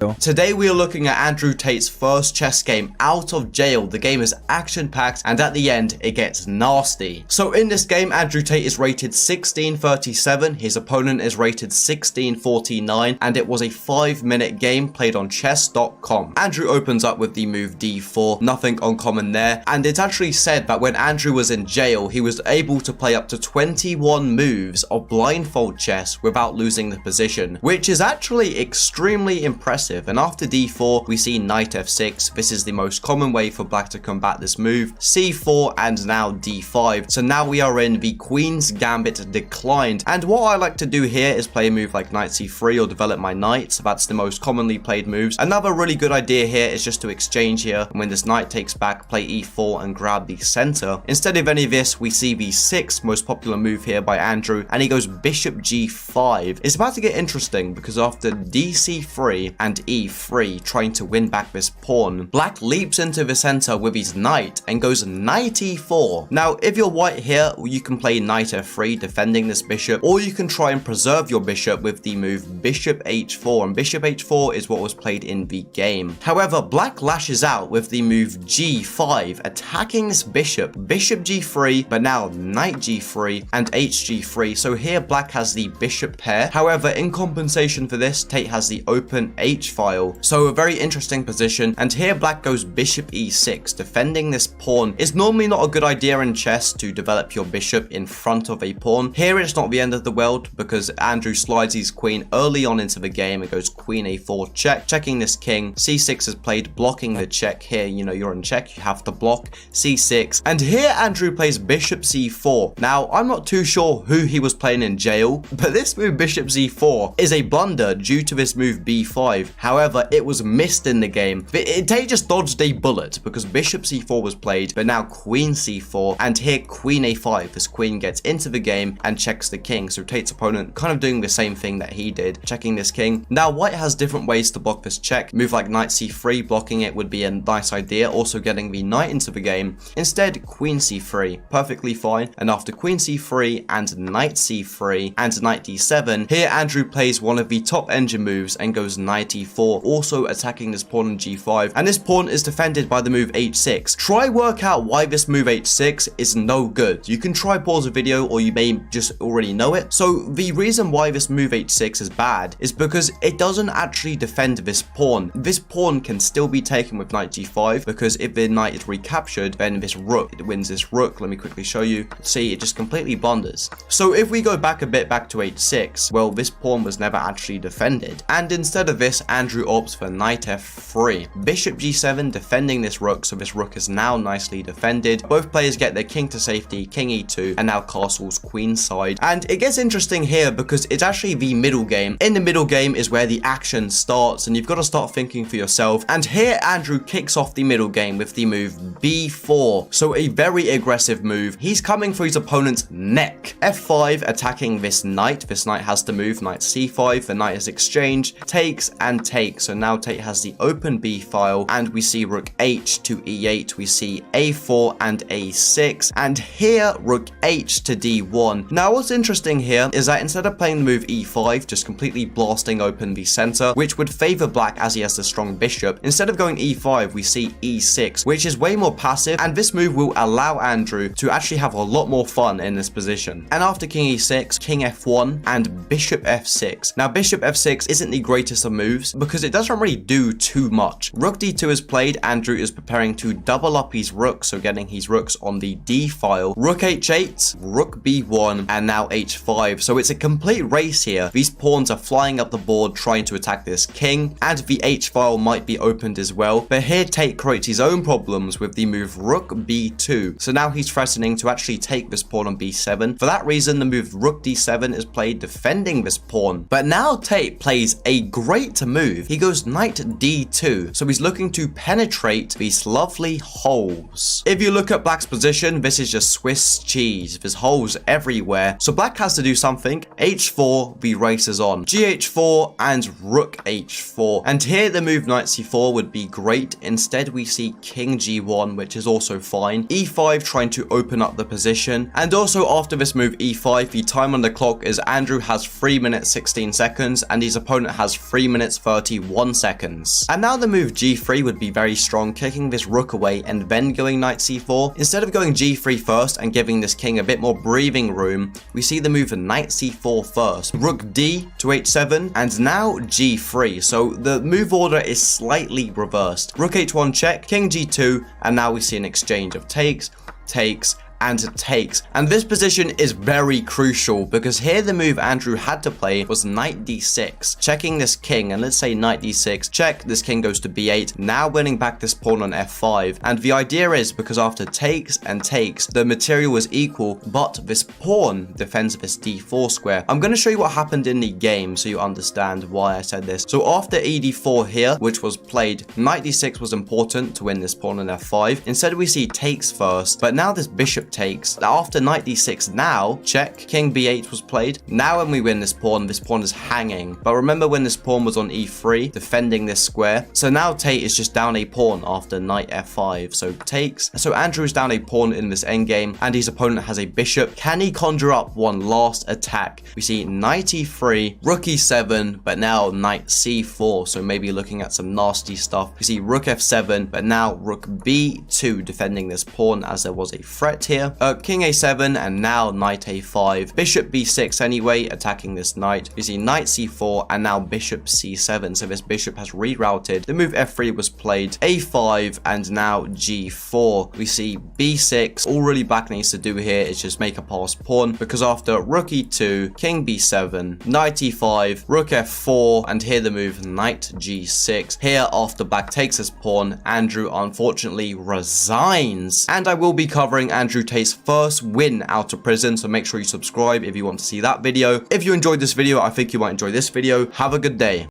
Today we are looking at Andrew Tate's first chess game out of jail. The game is action-packed and at the end it gets nasty. So in this game, Andrew Tate is rated 1637, his opponent is rated 1649, and it was a 5-minute game played on chess.com. Andrew opens up with the move d4, nothing uncommon there, and it's actually said that when Andrew was in jail, he was able to play up to 21 moves of blindfold chess without losing the position, which is actually extremely impressive. And after d4, we see knight f6. This is the most common way for black to combat this move. c4 and now d5. So now we are in the queen's gambit declined. And what I like to do here is play a move like knight c3 or develop my knight. So that's the most commonly played moves. Another really good idea here is just to exchange here. And when this knight takes back, play e4 and grab the center. Instead of any of this, we see the 6th most popular move here by Andrew, and he goes bishop g5. It's about to get interesting because after dc3 and e3, trying to win back this pawn, black leaps into the center with his knight and goes knight e4. Now, if you're white here, you can play knight f3, defending this bishop, or you can try and preserve your bishop with the move bishop h4, and bishop h4 is what was played in the game. However, black lashes out with the move g5, attacking this bishop g3, but now knight g3 and hg3. So here black has the bishop pair. However, in compensation for this, Tate has the open h file, so a very interesting position. And here black goes bishop e6, defending this pawn. It's normally not a good idea in chess to develop your bishop in front of a pawn. Here it's not the end of the world because Andrew slides his queen early on into the game and goes queen a4 check, checking this king. c6 is played, blocking the check here. You know, you're in check, you have to block c6. And here Andrew plays bishop c4. Now, I'm not too sure who he was playing in jail, but this move bishop z4 is a blunder due to this move b5. However, it was missed in the game. Tate just dodged a bullet because bishop c4 was played, but now queen c4, and here queen a5. This queen gets into the game and checks the king. So Tate's opponent kind of doing the same thing that he did, checking this king. Now, white has different ways to block this check. Move like knight c3, blocking it would be a nice idea, also getting the knight into the game. Instead, queen c3, perfectly fine. And after queen c3 and knight c3 and knight d7, here Andrew plays one of the top engine moves and goes knight e4, also attacking this pawn on g5, and this pawn is defended by the move h6. Try work out why this move h6 is no good. You can try pause the video, or you may just already know it. So the reason why this move h6 is bad is because it doesn't actually defend this pawn. This pawn can still be taken with knight g5, because if the knight is recaptured, then this rook, it wins this rook. Let me quickly show you. See, it just completely blunders. So if we go back a bit, back to h6, well, this pawn was never actually defended, and instead of this, Andrew opts for knight f3. Bishop g7, defending this rook, so this rook is now nicely defended. Both players get their king to safety, king e2, and now castles queenside. And it gets interesting here because it's actually the middle game. In the middle game is where the action starts, and you've got to start thinking for yourself. And here Andrew kicks off the middle game with the move b4, so a very aggressive move. He's coming for his opponent's neck. f5, attacking this knight. This knight has to move. Knight c5, the knight is exchanged, takes and takes. So now Tate has the open b file, and we see rook h to e8, we see a4 and a6, and here rook h to d1. Now what's interesting here is that instead of playing the move e5, just completely blasting open the center, which would favor black as he has the strong bishop, instead of going e5, we see e6, which is way more passive, and this move will allow Andrew to actually have a lot more fun in this position. And after king e6, king f1 and bishop f6. Now bishop f6 isn't the greatest of moves because it doesn't really do too much. Rook d2 is played. Andrew is preparing to double up his rook, so getting his rooks on the d file. Rook h8, rook b1, and now h5. So it's a complete race here. These pawns are flying up the board trying to attack this king, and the h file might be opened as well. But here Tate creates his own problems with the move rook b2. So now he's threatening to actually take this pawn on b7. For that reason, the move rook d7 is played, defending this pawn. But now Tate plays a great move. He goes knight d2. So he's looking to penetrate these lovely holes. If you look at black's position, this is just Swiss cheese. There's holes everywhere. So black has to do something. h4, the race is on. gh4 and rook h4. And here the move knight c4 would be great. Instead we see king g1, which is also fine. e5 trying to open up the position. And also after this move e5, the time on the clock is Andrew has 3 minutes 16 seconds and his opponent has 3 minutes 31 seconds. And now the move g3 would be very strong, kicking this rook away and then going knight c4. Instead of going g3 first and giving this king a bit more breathing room, we see the move knight c4 first, rook d to h7, and now g3. So the move order is slightly reversed. Rook h1 check, king g2, and now we see an exchange of takes, and takes. And this position is very crucial because here the move Andrew had to play was knight d6, checking this king, and let's say knight d6, check, this king goes to b8, now winning back this pawn on f5. And the idea is because after takes and takes, the material is equal, but this pawn defends this d4 square. I'm going to show you what happened in the game so you understand why I said this. So after ed4 here, which was played, knight d6 was important to win this pawn on f5. Instead we see takes first, but now this bishop takes. After knight d6 now, check, king b8 was played. Now when we win this pawn is hanging. But remember when this pawn was on e3, defending this square. So now Tate is just down a pawn after knight f5. So takes. So Andrew is down a pawn in this endgame, and his opponent has a bishop. Can he conjure up one last attack? We see knight e3, rook e7, but now knight c4. So maybe looking at some nasty stuff. We see rook f7, but now rook b2 defending this pawn as there was a threat here. King a7, and now knight a5, bishop b6 anyway, attacking this knight. We see knight c4, and now bishop c7, so this bishop has rerouted. The move f3 was played, a5, and now g4. We see b6. All really black needs to do here is just make a passed pawn, because after rook e2, king b7, knight e5, rook f4, and here the move knight g6. Here, after black takes this pawn, Andrew unfortunately resigns. And I will be covering Andrew Tate's first win out of prison, so make sure you subscribe if you want to see that video. If you enjoyed this video, I think you might enjoy this video. Have a good day.